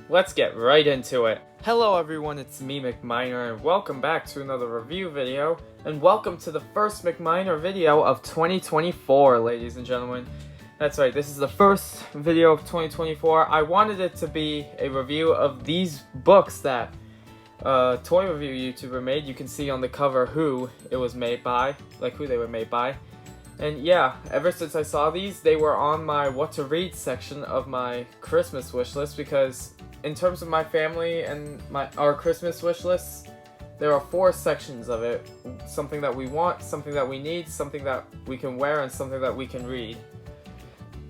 let's get right into it. Hello everyone, it's me, McMiner, and welcome back to another review video, and welcome to the first McMiner video of 2024, ladies and gentlemen. That's right, this is the first video of 2024. I wanted it to be a review of these books that toy review YouTuber made. You can see on the cover who it was made by, like who they were made by. And yeah, ever since I saw these, they were on my what to read section of my Christmas wish list, because in terms of my family and our Christmas wish lists, there are 4 sections of it. Something that we want, something that we need, something that we can wear, and something that we can read.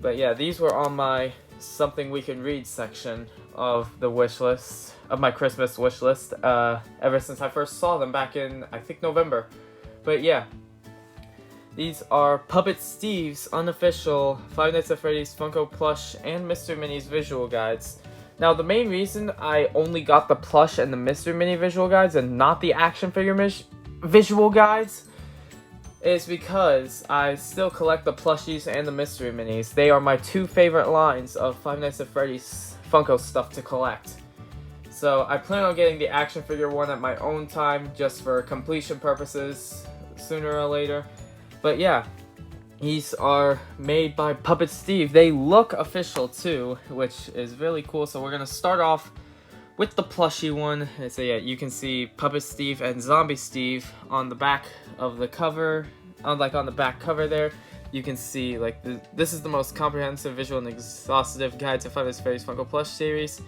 But yeah, these were on my something we can read section of the wish list, of my Christmas wish list, ever since I first saw them back in, I think, November. But yeah, these are Puppet Steve's unofficial Five Nights at Freddy's Funko plush and Mr. Mini's visual guides. Now, the main reason I only got the plush and the Mr. Mini visual guides and not the action figure visual guides is because I still collect the plushies and the Mystery Minis. They are my 2 favorite lines of Five Nights at Freddy's Funko stuff to collect. So I plan on getting the action figure one at my own time, just for completion purposes, sooner or later. But yeah, these are made by Puppet Steve. They look official too, which is really cool. So we're gonna start off with the plushie one. And so yeah, you can see Puppet Steve and Zombie Steve on the back of the cover, on the back cover there. You can see like this is the most comprehensive, visual, and exhaustive guide to Five Nights at Freddy's Funko plush series.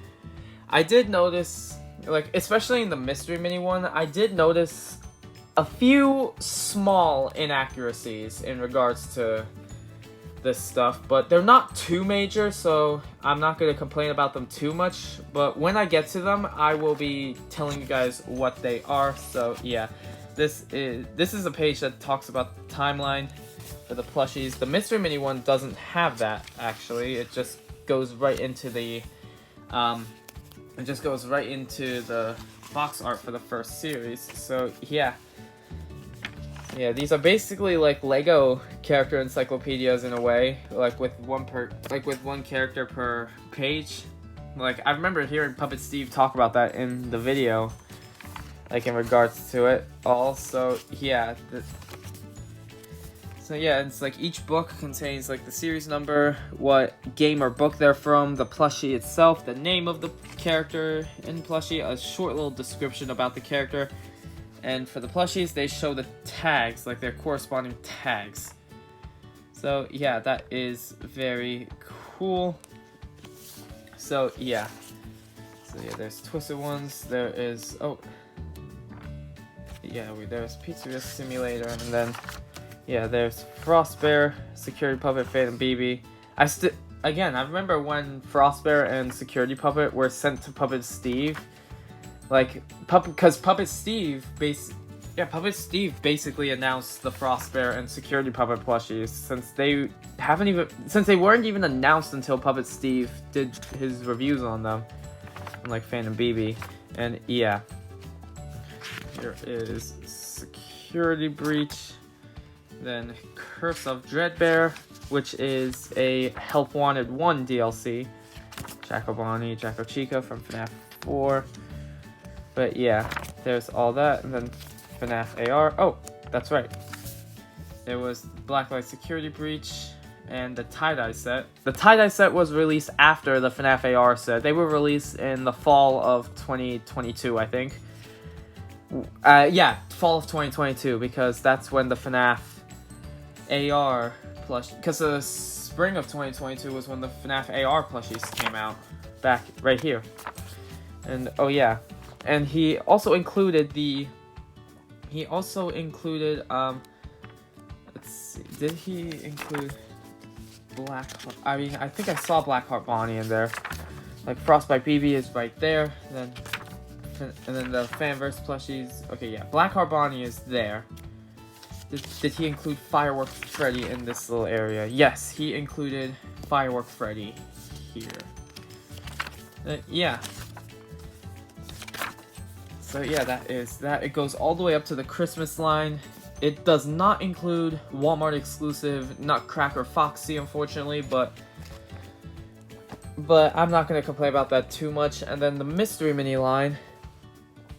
I did notice, like especially in the Mystery Mini one, I did notice a few small inaccuracies in regards to this stuff, but they're not too major, so I'm not going to complain about them too much. But when I get to them, I will be telling you guys what they are. So yeah, this is a page that talks about the timeline for the plushies. The Mystery Mini one doesn't have that, actually. It just goes right into the box art for the first series. So yeah. Yeah, these are basically like Lego character encyclopedias in a way, like with one character per page. Like I remember hearing Puppet Steve talk about that in the video, like in regards to it. Also, yeah. So yeah, it's like each book contains like the series number, what game or book they're from, the plushie itself, the name of the character in plushie, a short little description about the character. And for the plushies, they show the tags, like their corresponding tags. So yeah, that is very cool. So yeah. There's Twisted Ones. There is there's Pizzeria Simulator, and then yeah, there's Frostbear, Security Puppet, Phantom BB. I remember when Frostbear and Security Puppet were sent to Puppet Steve. Like, because Puppet Steve basically announced the Frostbear and Security Puppet plushies, since they weren't even announced until Puppet Steve did his reviews on them, like Phantom BB. And yeah, here is Security Breach, then Curse of Dreadbear, which is a Help Wanted 1 DLC, Jacko Bonnie, Jacko Chica from FNAF 4. But yeah, there's all that, and then FNAF AR. Oh, that's right. There was Blacklight Security Breach and the Tie-Dye set. The Tie-Dye set was released after the FNAF AR set. They were released in the fall of 2022, I think. Yeah, fall of 2022, because that's when the FNAF AR plush. Because the spring of 2022 was when the FNAF AR plushies came out, back right here. And oh yeah. And he also included let's see, did he include Blackheart? I mean, I think I saw Blackheart Bonnie in there. Like Frostbite BB is right there, and then the Fanverse plushies. Okay, yeah, Blackheart Bonnie is there. Did he include Firework Freddy in this little area? Yes, he included Firework Freddy here. Yeah. So yeah, that is that. It goes all the way up to the Christmas line. It does not include Walmart exclusive Nutcracker Foxy, unfortunately, but but I'm not gonna complain about that too much. And then the Mystery Mini line,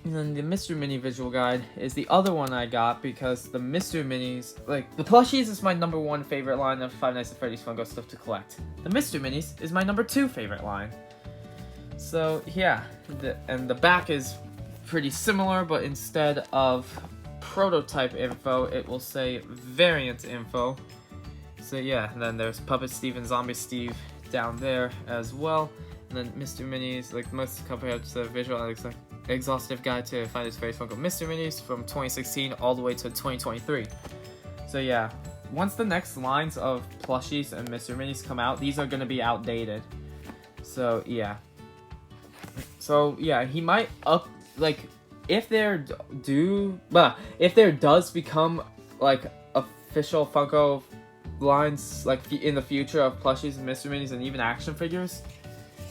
and then the Mystery Mini visual guide is the other one I got because the Mystery Minis, like the plushies is my #1 favorite line of Five Nights at Freddy's Funko stuff to collect. The Mystery Minis is my #2 favorite line. So yeah, and the back is pretty similar, but instead of prototype info, it will say variant info. So yeah, and then there's Puppet Steve and Zombie Steve down there as well. And then Mystery Minis, like most comprehensive visual and exhaustive guide to Five Nights at Freddy's Funko Mystery Minis from 2016 all the way to 2023. So yeah, once the next lines of plushies and Mystery Minis come out, these are going to be outdated. So yeah. So yeah, he might if there does become like official Funko lines like in the future of plushies and Mystery Minis and even action figures,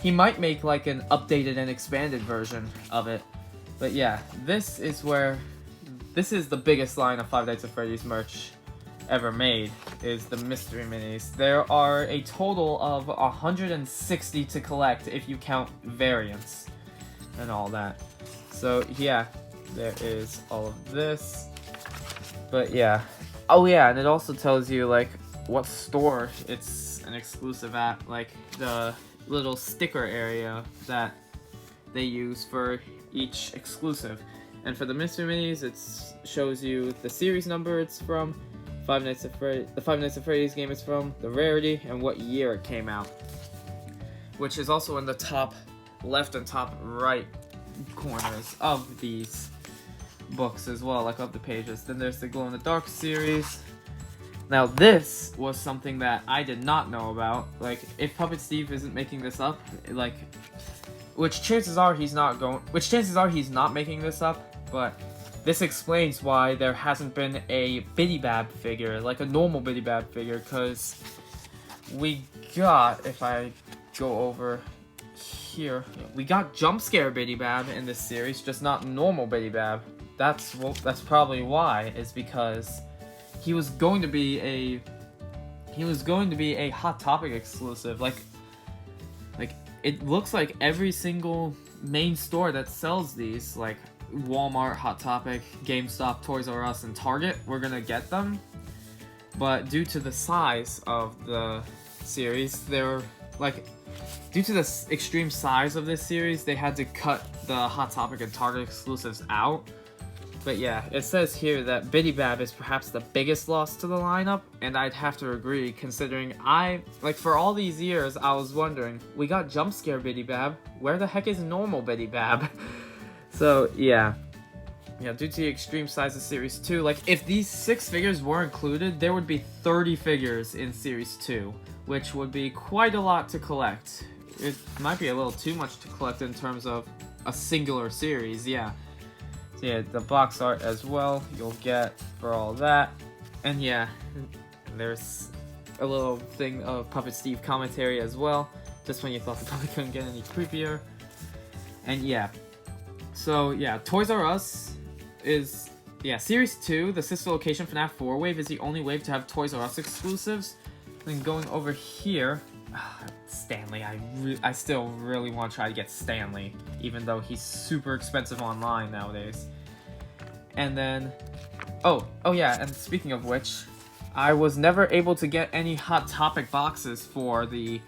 he might make like an updated and expanded version of it. But yeah, this is the biggest line of Five Nights at Freddy's merch ever made, is the Mystery Minis. There are a total of 160 to collect if you count variants and all that. So yeah, there is all of this. But yeah. Oh yeah, and it also tells you like what store it's an exclusive at, like the little sticker area that they use for each exclusive. And for the Mystery Minis, it shows you the series number it's from, the Five Nights at Freddy's game it's from, the rarity, and what year it came out. Which is also in the top left and top right corners of these books as well, like of the pages. Then there's the Glow in the Dark series. Now this was something that I did not know about. Like, if Puppet Steve isn't making this up, like, which chances are he's not making this up, but this explains why there hasn't been a Biddy Bab figure, like a normal Biddy Bab figure, because we got, if I go over here, we got Jump Scare Biddy Bab in this series, just not normal Biddy Bab. That's probably why, is because he was going to be a Hot Topic exclusive. Like it looks like every single main store that sells these, like Walmart, Hot Topic, GameStop, Toys R Us, and Target, we're gonna get them. But due to the size of the series, due to the extreme size of this series, they had to cut the Hot Topic and Target exclusives out. But yeah, it says here that Biddy Bab is perhaps the biggest loss to the lineup, and I'd have to agree, considering for all these years, I was wondering, we got Jump Scare Biddy Bab, where the heck is normal Biddy Bab? So yeah, due to the extreme size of Series 2, like if these 6 figures were included, there would be 30 figures in Series 2, which would be quite a lot to collect. It might be a little too much to collect in terms of a singular series, yeah. Yeah, the box art as well, you'll get for all that. And yeah, there's a little thing of Puppet Steve commentary as well, just when you thought the puppet couldn't get any creepier. And yeah, so yeah, Toys R Us is, Series 2, the sister location FNAF 4 wave is the only wave to have Toys R Us exclusives. Then going over here, Stanley, I still really want to try to get Stanley, even though he's super expensive online nowadays. And then, oh yeah, and speaking of which, I was never able to get any Hot Topic boxes for the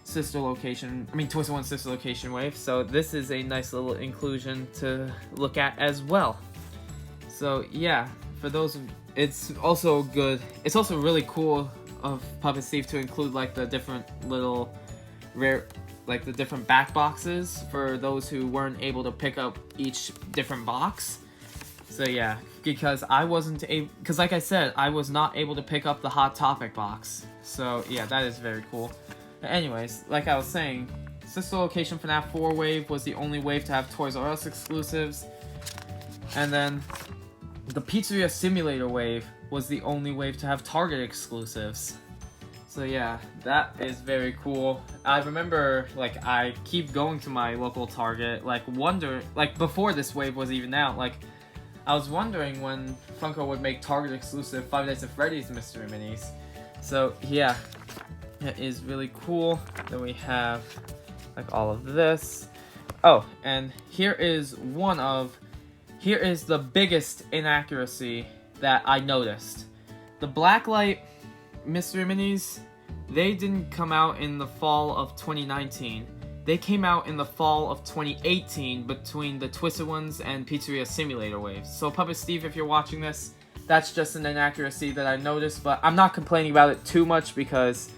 Toys R Us sister location wave, so this is a nice little inclusion to look at as well. So yeah, for those, it's also really cool of Puppet Steve to include like the different little the different back boxes for those who weren't able to pick up each different box. So yeah, because like I said, I was not able to pick up the Hot Topic box. So yeah, that is very cool. But anyways, like I was saying, sister location FNAF 4 wave was the only wave to have Toys R Us exclusives. And then the Pizzeria Simulator wave was the only wave to have Target exclusives. So yeah, that is very cool. I remember, like, I keep going to my local Target, before this wave was even out, I was wondering when Funko would make Target exclusive Five Nights at Freddy's Mystery Minis. So yeah, that is really cool. Then we have like all of this. Oh, and here is the biggest inaccuracy that I noticed. The Blacklight mystery minis, they didn't come out in the fall of 2019. They came out in the fall of 2018 between the Twisted Ones and Pizzeria Simulator waves. So Puppet Steve, if you're watching this, that's just an inaccuracy that I noticed, but I'm not complaining about it too much because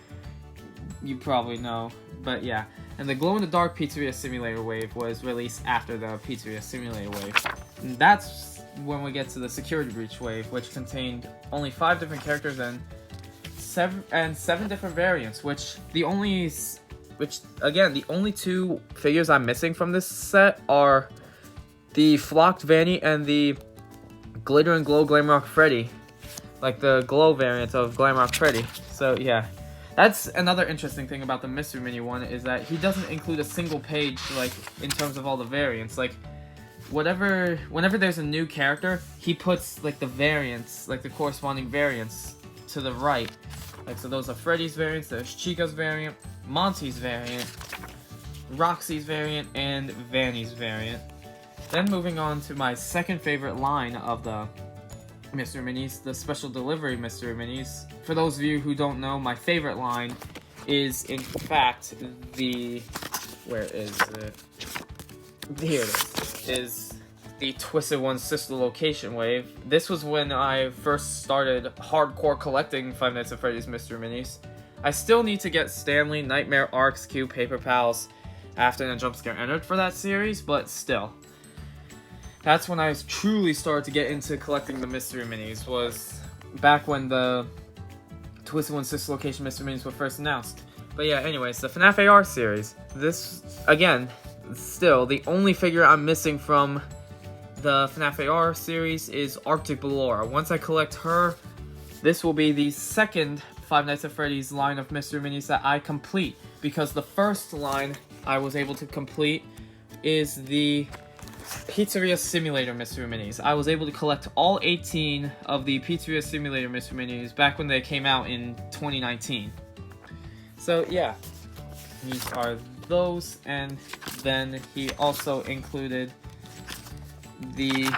you probably know. But yeah, and the glow-in-the-dark Pizzeria Simulator wave was released after the Pizzeria Simulator wave. And that's when we get to the Security Breach wave, which contained only 5 different characters and 7 different variants, the only 2 figures I'm missing from this set are the Flocked Vanny and the Glitter and Glow Glamrock Freddy, like the glow variant of Glamrock Freddy. So yeah, that's another interesting thing about the Mystery Mini one, is that he doesn't include a single page, like, in terms of all the variants. Like, whenever there's a new character, he puts, like, the variants, like, the corresponding variants to the right. Like, so those are Freddy's variants, there's Chica's variant, Monty's variant, Roxy's variant, and Vanny's variant. Then moving on to my second favorite line of the Mystery Minis, the Special Delivery Mystery Minis. For those of you who don't know, my favorite line is, in fact, where is it? Here it is the Twisted One Sister Location wave. This was when I first started hardcore collecting Five Nights at Freddy's Mystery Minis. I still need to get Stanley, Nightmare, Arcs, Q, Paper Pals, After and Jump Scare entered for that series, but still. That's when I truly started to get into collecting the Mystery Minis, was back when the Twisted One Sister Location Mystery Minis were first announced. But yeah, anyways, the FNAF AR series. This, again, still, the only figure I'm missing from the FNAF AR series is Arctic Ballora. Once I collect her, this will be the second Five Nights at Freddy's line of Mystery Minis that I complete, because the first line I was able to complete is the Pizzeria Simulator Mystery Minis. I was able to collect all 18 of the Pizzeria Simulator Mystery Minis back when they came out in 2019. So yeah, these are those, and then he also included the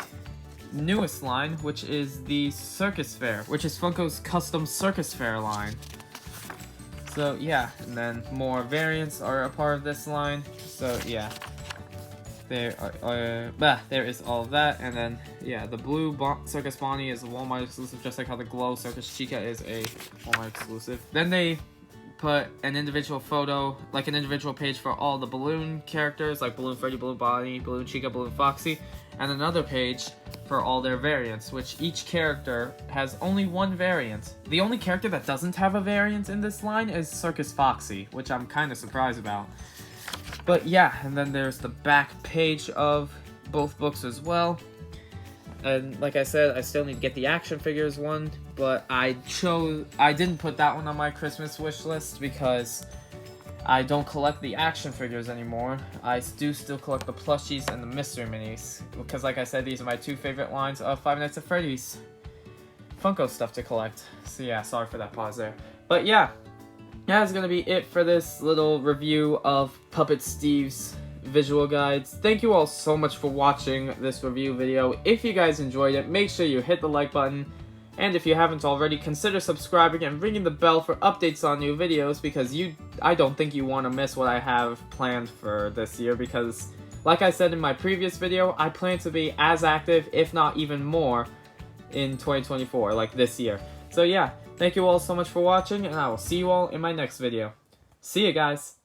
newest line, which is the Circus Fair, which is Funko's custom Circus Fair line. So yeah, and then more variants are a part of this line. So yeah, there is all of that, and then yeah, the blue Circus Bonnie is a Walmart exclusive, just like how the glow Circus Chica is a Walmart exclusive. Then they put an individual photo, like an individual page for all the balloon characters, like Balloon Freddy, Balloon Bonnie, Balloon Chica, Balloon Foxy, and another page for all their variants, which each character has only one variant. The only character that doesn't have a variant in this line is Circus Foxy, which I'm kind of surprised about. But yeah, and then there's the back page of both books as well. And like I said, I still need to get the action figures one, but I didn't put that one on my Christmas wish list because I don't collect the action figures anymore. I do still collect the plushies and the Mystery Minis, because like I said, these are my 2 favorite lines of Five Nights at Freddy's Funko stuff to collect. So yeah, sorry for that pause there. But yeah, that's gonna be it for this little review of Puppet Steve's visual guides. Thank you all so much for watching this review video. If you guys enjoyed it, make sure you hit the like button, and if you haven't already, consider subscribing and ringing the bell for updates on new videos, because I don't think you want to miss what I have planned for this year, because like I said in my previous video, I plan to be as active, if not even more, in 2024, like this year. So yeah, thank you all so much for watching, and I will see you all in my next video. See you guys!